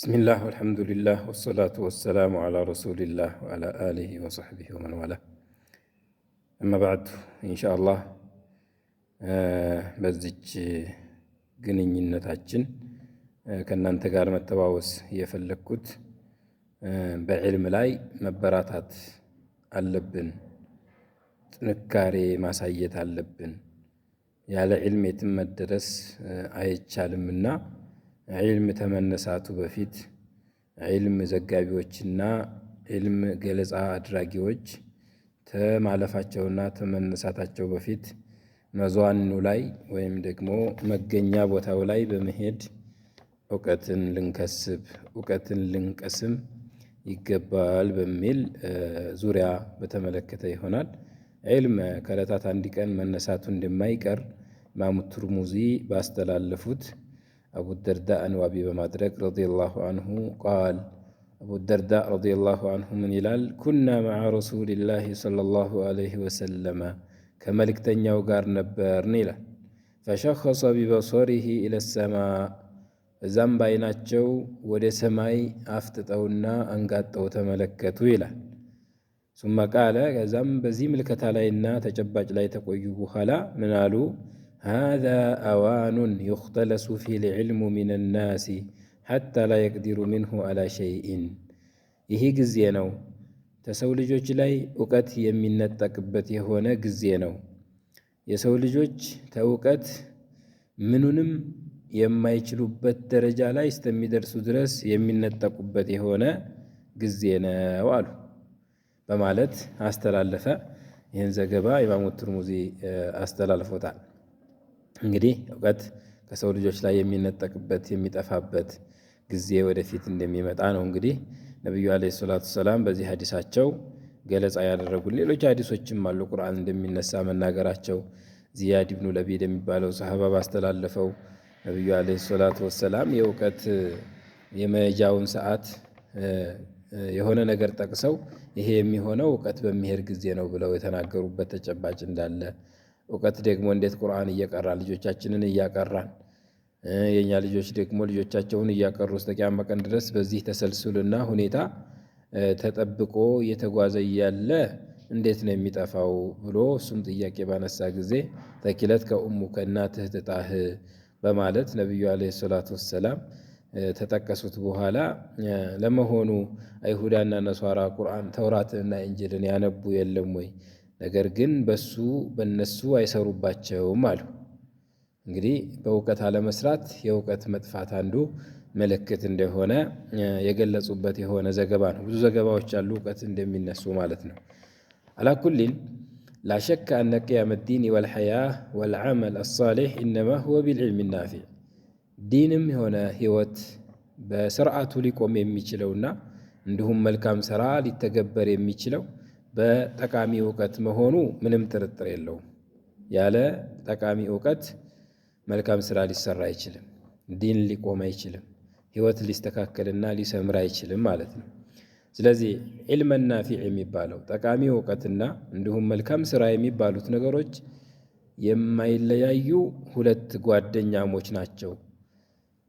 بسم الله والحمد لله والصلاة والسلام على رسول الله وعلى آله وصحبه ومن والاه أما بعد إن شاء الله በዚች ግንኙነታችን ከእናንተ ጋር መተዋወስ የፈለግኩት በዕልም ላይ መበራታት አለብን፣ ጥንካሬ ማሳየት አለብን። ያለ ዕልም የትም መድረስ አይቻልምና ዕልም ተመነሳቱ በፊት ዕልም ዘጋቢዎችና ዕልም ገለጻ አድራጊዎች ተማለፋቸውና ተመነሳታቸው በፊት መዟኑ ላይ ወይም ደግሞ መገኛ ቦታው ላይ በመሄድ እውቀትን ልንከስብ እውቀትን ልንቀስም ይገባል በሚል ዙሪያ በተመለከተ ይሆናል። ዕልም ከዕለታት አንድ ቀን መነሳቱ እንደማይቀር ኢማሙ ትርሙዚ ባስተላለፉት አቡ ደርዳእን ዋቢ በማድረግ ረዲየላሁ አንሁ ቃል አቡ ደርዳእ ረዲየላሁ አንሁ ምን ይላል? ኩና መዓ ረሱሊላሂ ሰለላሁ ዐለይሂ ወሰለመ ከመልእክተኛው ጋር ነበርን ይላል። ፈሸኸሰ ቢበሶሪሂ ኢለ ሰማእ እዛም በዓይናቸው ወደ ሰማይ አፍጥጠውና አንጋጠው ተመለከቱ ይላል። ሱመ ቃለ ከዛም በዚህ ምልከታ ላይና ተጨባጭ ላይ ተቆዩ በኋላ ምን አሉ? ሃዛ አዋኑን ዩኽተለሱ ፊሂል ዒልሙ ሚነ ናሲ ሐታ ላ የቅዲሩ ሚንሁ ዐላ ሸይኢን። ይህ ጊዜ ነው ከሰው ልጆች ላይ እውቀት የሚነጠቅበት የሆነ ጊዜ ነው። የሰው ልጆች ከእውቀት ምኑንም የማይችሉበት ደረጃ ላይ እስከሚደርሱ ድረስ የሚነጠቁበት የሆነ ጊዜ ነው አሉ በማለት አስተላለፈ። ይህን ዘገባ ኢማሙ ትርሙዚ አስተላልፎታል። እንግዲህ እውቀት ከሰው ልጆች ላይ የሚነጠቅበት የሚጠፋበት ጊዜ ወደፊት እንደሚመጣ ነው። እንግዲህ ነቢዩ ዓለይሂ ሰላቱ ሰላም በዚህ ሐዲሳቸው ገለጻ ያደረጉን ሌሎች ሐዲሶችም አሉ። ቁርአን እንደሚነሳ መናገራቸው ዚያድ ብኑ ለቢድ የሚባለው ሰሃባ ባስተላለፈው ነቢዩ ዓለይሂ ሰላቱ ወሰላም የእውቀት የመያዣውን ሰዓት የሆነ ነገር ጠቅሰው ይሄ የሚሆነው እውቀት በሚሄድ ጊዜ ነው ብለው የተናገሩበት ተጨባጭ እንዳለ፣ እውቀት ደግሞ እንዴት ቁርአን እየቀራን ልጆቻችንን እያቀራን የእኛ ልጆች ደግሞ ልጆቻቸውን እያቀሩ እስከ ቂያማ ቀን ድረስ በዚህ ተሰልስልና ሁኔታ ተጠብቆ እየተጓዘ እያለ እንዴት ነው የሚጠፋው ብሎ እሱም ጥያቄ ባነሳ ጊዜ ተኪለት ከኡሙ ከእናትህ ትጣህ በማለት ነቢዩ ዓለይሂ ሰላቱ ወሰላም ተጠቀሱት። በኋላ ለመሆኑ አይሁዳና ነሷራ ቁርአን ተውራትንና እንጅልን ያነቡ የለም ወይ? ነገር ግን በነሱ አይሰሩባቸውም አሉ። እንግዲህ በእውቀት አለመስራት የእውቀት መጥፋት አንዱ ምልክት እንደሆነ የገለጹበት የሆነ ዘገባ ነው። ብዙ ዘገባዎች አሉ እውቀት እንደሚነሱ ማለት ነው። አላኩሊን ላሸከ አነ ቅያመ ዲን ወልሐያህ ወልዓመል አሳሊሕ ኢነማ ሁወ ቢልዕልሚ ናፊዕ። ዲንም የሆነ ህይወት በስርዓቱ ሊቆም የሚችለውና እንዲሁም መልካም ስራ ሊተገበር የሚችለው በጠቃሚ እውቀት መሆኑ ምንም ጥርጥር የለውም። ያለ ጠቃሚ እውቀት መልካም ስራ ሊሰራ አይችልም። ዲን ሊቆም አይችልም። ህይወት ሊስተካከልና ሊሰምር አይችልም ማለት ነው። ስለዚህ ዒልመ ናፊዕ የሚባለው ጠቃሚ እውቀትና እንዲሁም መልካም ስራ የሚባሉት ነገሮች የማይለያዩ ሁለት ጓደኛሞች ናቸው።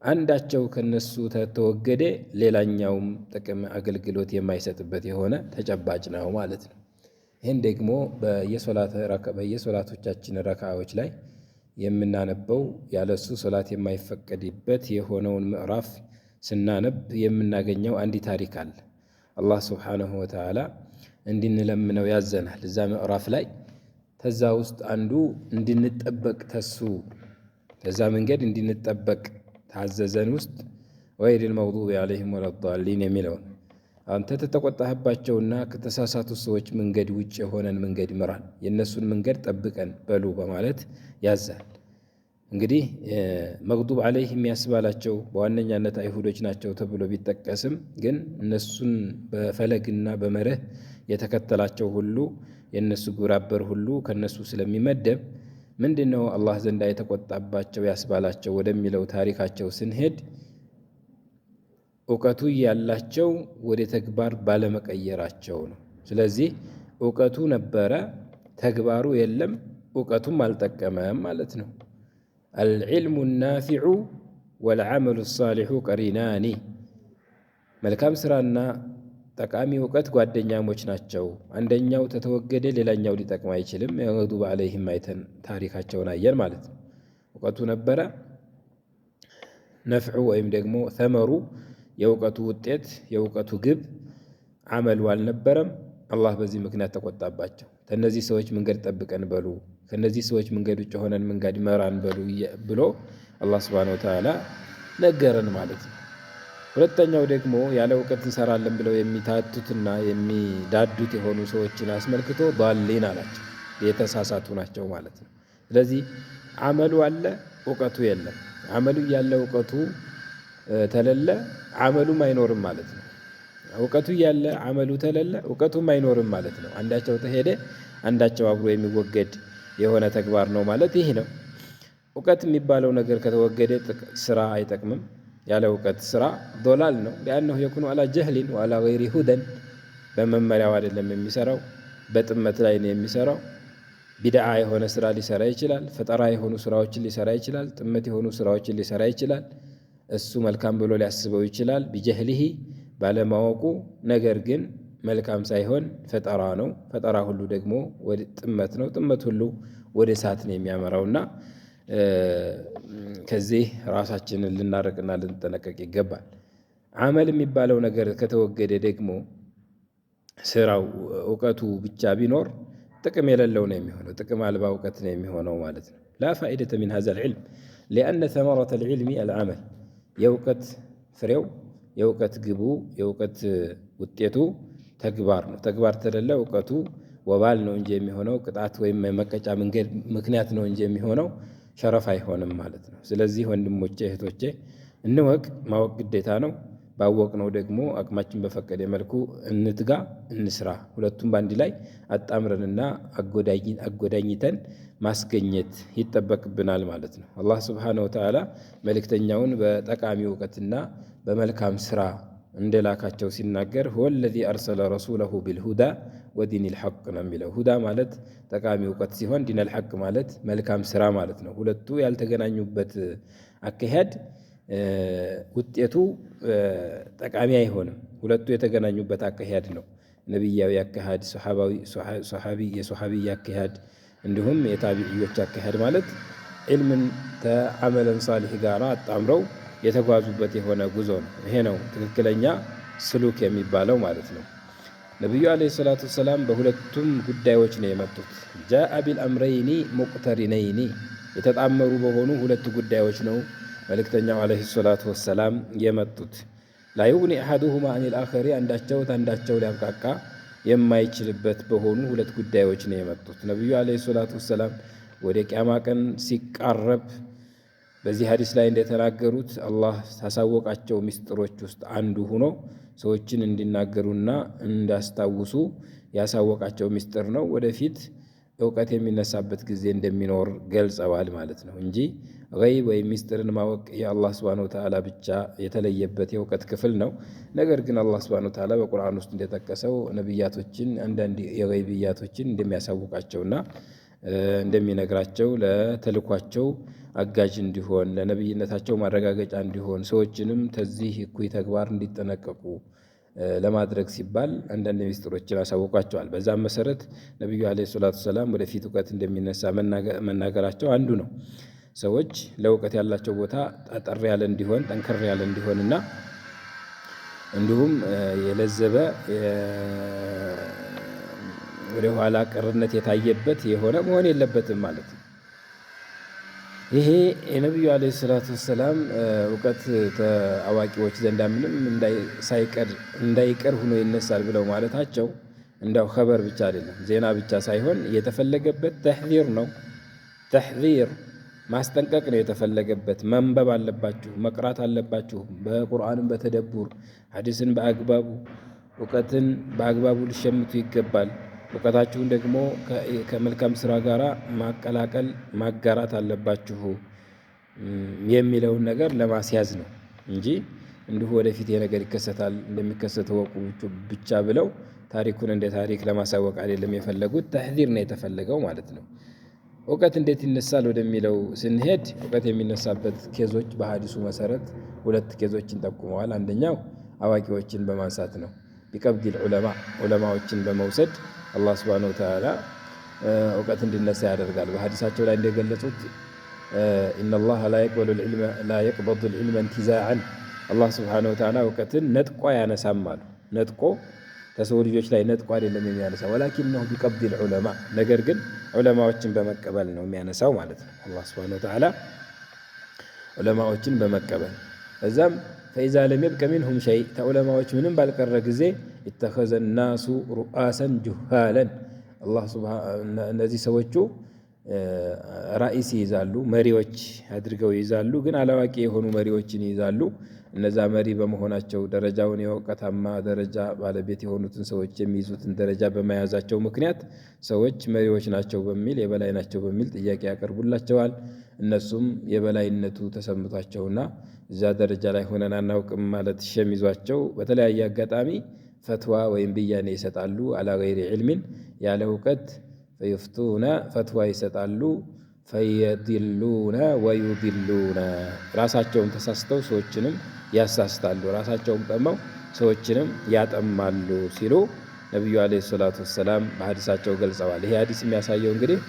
አንዳቸው ከነሱ ተተወገደ ሌላኛውም ጥቅም አገልግሎት የማይሰጥበት የሆነ ተጨባጭ ነው ማለት ነው። ይህን ደግሞ በየሶላቶቻችን ረካዎች ላይ የምናነበው ያለሱ ሶላት የማይፈቀድበት የሆነውን ምዕራፍ ስናነብ የምናገኘው አንድ ታሪክ አለ። አላህ ስብሓነሁ ወተዓላ እንድንለምነው ያዘናል እዛ ምዕራፍ ላይ። ተዛ ውስጥ አንዱ እንድንጠበቅ ተዛ መንገድ እንድንጠበቅ ታዘዘን ውስጥ ገይሪል መግዱቢ ዐለይሂም ወለዷሊን የሚለውን አንተ ተተቆጣህባቸውና ከተሳሳቱ ሰዎች መንገድ ውጭ የሆነን መንገድ ምራን፣ የእነሱን መንገድ ጠብቀን በሉ በማለት ያዛል። እንግዲህ መግዱብ ዐለይሂም ያስባላቸው በዋነኛነት አይሁዶች ናቸው ተብሎ ቢጠቀስም ግን እነሱን በፈለግና በመርህ የተከተላቸው ሁሉ የእነሱ ግብረ አበር ሁሉ ከነሱ ስለሚመደብ ምንድነው አላህ ዘንዳ የተቆጣባቸው ያስባላቸው ወደሚለው ታሪካቸው ስንሄድ እውቀቱ ያላቸው ወደ ተግባር ባለመቀየራቸው ነው። ስለዚህ እውቀቱ ነበረ፣ ተግባሩ የለም፣ እውቀቱም አልጠቀመም ማለት ነው። አልዕልሙ ናፊዑ ወልዓመሉ ሳሊሑ ቀሪናኒ መልካም ስራና ጠቃሚ እውቀት ጓደኛሞች ናቸው። አንደኛው ተተወገደ ሌላኛው ሊጠቅም አይችልም። የገዱብ ዓለይሂም አይተን ታሪካቸውን አየን ማለት ነው። እውቀቱ ነበረ፣ ነፍዑ ወይም ደግሞ ተመሩ የእውቀቱ ውጤት የእውቀቱ ግብ አመሉ አልነበረም። አላህ በዚህ ምክንያት ተቆጣባቸው። ከእነዚህ ሰዎች መንገድ ጠብቀን በሉ፣ ከእነዚህ ሰዎች መንገድ ውጭ ሆነን መንገድ መራን በሉ ብሎ አላህ ሱብሓነሁ ወተዓላ ነገረን ማለት ነው። ሁለተኛው ደግሞ ያለ እውቀት እንሰራለን ብለው የሚታቱትና የሚዳዱት የሆኑ ሰዎችን አስመልክቶ ዳሊን አላቸው፣ የተሳሳቱ ናቸው ማለት ነው። ስለዚህ አመሉ አለ፣ እውቀቱ የለም። አመሉ እያለ እውቀቱ ተለለ፣ አመሉም አይኖርም ማለት ነው። እውቀቱ እያለ አመሉ ተለለ፣ እውቀቱም አይኖርም ማለት ነው። አንዳቸው ተሄደ አንዳቸው አብሮ የሚወገድ የሆነ ተግባር ነው ማለት ይህ ነው። እውቀት የሚባለው ነገር ከተወገደ ስራ አይጠቅምም። ያለ እውቀት ስራ ዶላል ነው። ሊአነሁ የኩኑ አላ ጀህሊን ወአላ ገይሪ ሁደን። በመመሪያው አይደለም የሚሰራው፣ በጥመት ላይ ነው የሚሰራው። ቢድዓ የሆነ ስራ ሊሰራ ይችላል። ፈጠራ የሆኑ ስራዎችን ሊሰራ ይችላል። ጥመት የሆኑ ስራዎችን ሊሰራ ይችላል። እሱ መልካም ብሎ ሊያስበው ይችላል ቢጀህሊሂ ባለማወቁ። ነገር ግን መልካም ሳይሆን ፈጠራ ነው። ፈጠራ ሁሉ ደግሞ ወደ ጥመት ነው። ጥመት ሁሉ ወደ እሳት ነው የሚያመራውና ከዚህ ራሳችንን ልናርቅና ልንጠነቀቅ ይገባል። አመል የሚባለው ነገር ከተወገደ ደግሞ ስራው እውቀቱ ብቻ ቢኖር ጥቅም የሌለው ነው የሚሆነው። ጥቅም አልባ እውቀት ነው የሚሆነው ማለት ነው። ላ ፋኢደተ ሚን ሀዛል ዒልም ሊአነ ተመረተል ዒልሚ አልዓመል። የእውቀት ፍሬው የእውቀት ግቡ የእውቀት ውጤቱ ተግባር ነው። ተግባር ተሌለ እውቀቱ ወባል ነው እንጂ የሚሆነው ቅጣት ወይም መቀጫ መንገድ ምክንያት ነው እንጂ የሚሆነው ሸረፍ አይሆንም ማለት ነው። ስለዚህ ወንድሞቼ እህቶቼ እንወቅ። ማወቅ ግዴታ ነው። ባወቅነው ደግሞ አቅማችን በፈቀደ መልኩ እንትጋ፣ እንስራ። ሁለቱም በአንድ ላይ አጣምረንና አጎዳኝተን ማስገኘት ይጠበቅብናል ማለት ነው። አላህ ስብሓነሁ ወተዓላ መልእክተኛውን በጠቃሚ እውቀትና በመልካም ስራ እንደላካቸው ሲናገር ሁወ ለዚ አርሰለ ረሱለሁ ቢልሁዳ ወዲኒል ሐቅ ነው የሚለው። ሁዳ ማለት ጠቃሚ እውቀት ሲሆን ዲነል ሐቅ ማለት መልካም ስራ ማለት ነው። ሁለቱ ያልተገናኙበት አካሄድ ውጤቱ ጠቃሚ አይሆንም። ሁለቱ የተገናኙበት አካሄድ ነው ነቢያዊ አካሄድ፣ የሶሐቢ አካሄድ እንዲሁም የታቢዕዮች አካሄድ ማለት ዒልምን ከአመለን ሳሊህ ጋር አጣምረው የተጓዙበት የሆነ ጉዞ ነው። ይሄ ነው ትክክለኛ ስሉክ የሚባለው ማለት ነው። ነቢዩ ዓለይሂ ሰላቱ ወሰላም በሁለቱም ጉዳዮች ነው የመጡት። ጃአ ቢልአምረይኒ ሙቅተሪነይኒ የተጣመሩ በሆኑ ሁለት ጉዳዮች ነው መልእክተኛው ዓለይሂ ሰላቱ ወሰላም የመጡት። ላዩግኒ አሐዱሁማ አኒል አኸሪ አንዳቸው ታንዳቸው ሊያብቃቃ የማይችልበት በሆኑ ሁለት ጉዳዮች ነው የመጡት። ነቢዩ ዓለይሂ ሰላቱ ወሰላም ወደ ቂያማ ቀን ሲቃረብ በዚህ ሐዲስ ላይ እንደተናገሩት አላህ ካሳወቃቸው ምስጢሮች ውስጥ አንዱ ሆኖ ሰዎችን እንዲናገሩና እንዳስታውሱ ያሳወቃቸው ምስጢር ነው። ወደፊት እውቀት የሚነሳበት ጊዜ እንደሚኖር ገልጸዋል ማለት ነው እንጂ ገይብ ወይም ምስጢርን ማወቅ የአላህ ሱብሓነሁ ወተዓላ ብቻ የተለየበት የእውቀት ክፍል ነው። ነገር ግን አላህ ሱብሓነሁ ወተዓላ በቁርአን ውስጥ እንደጠቀሰው ነቢያቶችን አንዳንድ የገይብያቶችን እንደሚያሳውቃቸውና እንደሚነግራቸው ለተልኳቸው አጋዥ እንዲሆን ለነቢይነታቸው ማረጋገጫ እንዲሆን ሰዎችንም ከዚህ እኩይ ተግባር እንዲጠነቀቁ ለማድረግ ሲባል አንዳንድ ሚስጥሮችን አሳውቋቸዋል። በዛም መሰረት ነቢዩ ዓለይሂ ሰላቱ ወሰላም ወደፊት እውቀት እንደሚነሳ መናገራቸው አንዱ ነው። ሰዎች ለእውቀት ያላቸው ቦታ ጠጠር ያለ እንዲሆን ጠንከር ያለ እንዲሆንና እንዲሁም የለዘበ ወደ ኋላ ቀርነት የታየበት የሆነ መሆን የለበትም ማለት ነው። ይሄ የነቢዩ ዓለይሂ ሰላቱ ወሰላም እውቀት አዋቂዎች ዘንዳ ምንም እንዳይቀር ሆኖ ይነሳል ብለው ማለታቸው እንዳው ኸበር ብቻ አይደለም፣ ዜና ብቻ ሳይሆን የተፈለገበት ተሕዚር ነው። ተሕዚር ማስጠንቀቅ ነው የተፈለገበት። መንበብ አለባችሁ፣ መቅራት አለባችሁ። በቁርአንም በተደቡር ሐዲስን በአግባቡ እውቀትን በአግባቡ ሊሸምቱ ይገባል። እውቀታችሁን ደግሞ ከመልካም ስራ ጋር ማቀላቀል ማጋራት አለባችሁ የሚለውን ነገር ለማስያዝ ነው እንጂ እንዲሁ ወደፊት የነገር ይከሰታል እንደሚከሰተው ወቁ ብቻ ብለው ታሪኩን እንደ ታሪክ ለማሳወቅ አይደለም የፈለጉት። ተሕዚር ነው የተፈለገው ማለት ነው። እውቀት እንዴት ይነሳል ወደሚለው ስንሄድ እውቀት የሚነሳበት ኬዞች በሐዲሱ መሰረት ሁለት ኬዞችን ጠቁመዋል። አንደኛው አዋቂዎችን በማንሳት ነው። ቢቀብዲል ዑለማ ዑለማዎችን በመውሰድ አላህ ሱብሓነሁ ወተዓላ እውቀት እንዲነሳ ያደርጋል። በሐዲሳቸው ላይ እንደገለጹት ኢነላህ ላ የቅበዱል ዒልመ እንቲዛዐን አላህ ሱብሓነሁ ወተዓላ እውቀትን ነጥቆ አያነሳም አሉ። ነጥቆ ከሰው ልጆች ላይ ነጥቆ አይደለም የሚያነሳው፣ ወላኪነሁ ቢቀብዲል ዑለማ ነገር ግን ዑለማዎችን በመቀበል ነው የሚያነሳው ማለት ነው። አላህ ሱብሓነሁ ወተዓላ ዑለማዎችን በመቀበል እዛም ፈኢዛ ለም የብቀ ሚንሁም ሸይ ከዑለማዎች ምንም ባልቀረ ጊዜ ኢተኸዘ ናሱ ሩአሰን ጁሃለን እነዚህ ሰዎቹ ራኢስ ይይዛሉ፣ መሪዎች አድርገው ይይዛሉ። ግን አላዋቂ የሆኑ መሪዎችን ይይዛሉ። እነዛ መሪ በመሆናቸው ደረጃውን የእውቀታማ ደረጃ ባለቤት የሆኑትን ሰዎች የሚይዙትን ደረጃ በመያዛቸው ምክንያት ሰዎች መሪዎች ናቸው በሚል የበላይ ናቸው በሚል ጥያቄ ያቀርቡላቸዋል። እነሱም የበላይነቱ ተሰምቷቸውና እዛ ደረጃ ላይ ሆነን አናውቅም ማለት ሸሚዟቸው በተለያየ አጋጣሚ ፈትዋ ወይም ብያኔ ይሰጣሉ። አላ ገይሪ ዒልሚን ያለ እውቀት ፈይፍቱነ ፈትዋ ይሰጣሉ። ፈየድሉነ ወዩድሉነ ራሳቸውን ተሳስተው ሰዎችንም ያሳስታሉ፣ ራሳቸውን ጠመው ሰዎችንም ያጠማሉ ሲሉ ነቢዩ ዓለይሂ ሰላቱ ወሰላም በሐዲሳቸው ገልጸዋል። ይሄ ሐዲስ የሚያሳየው እንግዲህ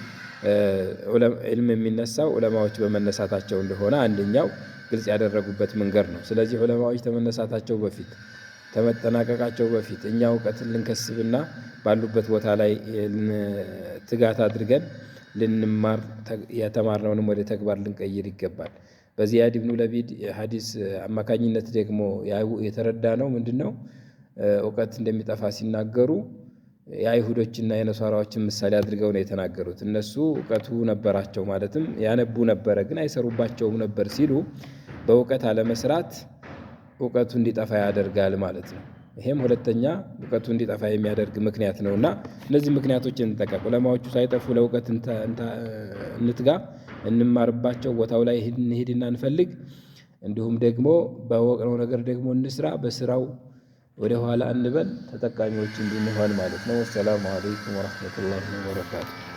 ዒልም የሚነሳው ዑለማዎች በመነሳታቸው እንደሆነ አንደኛው ግልጽ ያደረጉበት መንገድ ነው። ስለዚህ ዑለማዎች ተመነሳታቸው በፊት ከመጠናቀቃቸው በፊት እኛ እውቀትን ልንከስብና ባሉበት ቦታ ላይ ትጋት አድርገን ልንማር የተማርነውንም ወደ ተግባር ልንቀይር ይገባል። በዚያድ ብኑ ለቢድ ሐዲስ አማካኝነት ደግሞ የተረዳ ነው ምንድን ነው? እውቀት እንደሚጠፋ ሲናገሩ የአይሁዶችና የነሷራዎችን ምሳሌ አድርገው ነው የተናገሩት። እነሱ እውቀቱ ነበራቸው ማለትም ያነቡ ነበረ፣ ግን አይሰሩባቸውም ነበር ሲሉ በእውቀት አለመስራት እውቀቱ እንዲጠፋ ያደርጋል ማለት ነው። ይሄም ሁለተኛ እውቀቱ እንዲጠፋ የሚያደርግ ምክንያት ነውና እነዚህ ምክንያቶችን እንጠቀም። ዑለማዎቹ ሳይጠፉ ለእውቀት እንትጋ፣ እንማርባቸው፣ ቦታው ላይ እንሂድና እንፈልግ። እንዲሁም ደግሞ ባወቅነው ነገር ደግሞ እንስራ፣ በስራው ወደ ኋላ እንበል፣ ተጠቃሚዎች እንድንሆን ማለት ነው። ወሰላሙ አለይኩም ወረሕመቱላሂ ወበረካቱ።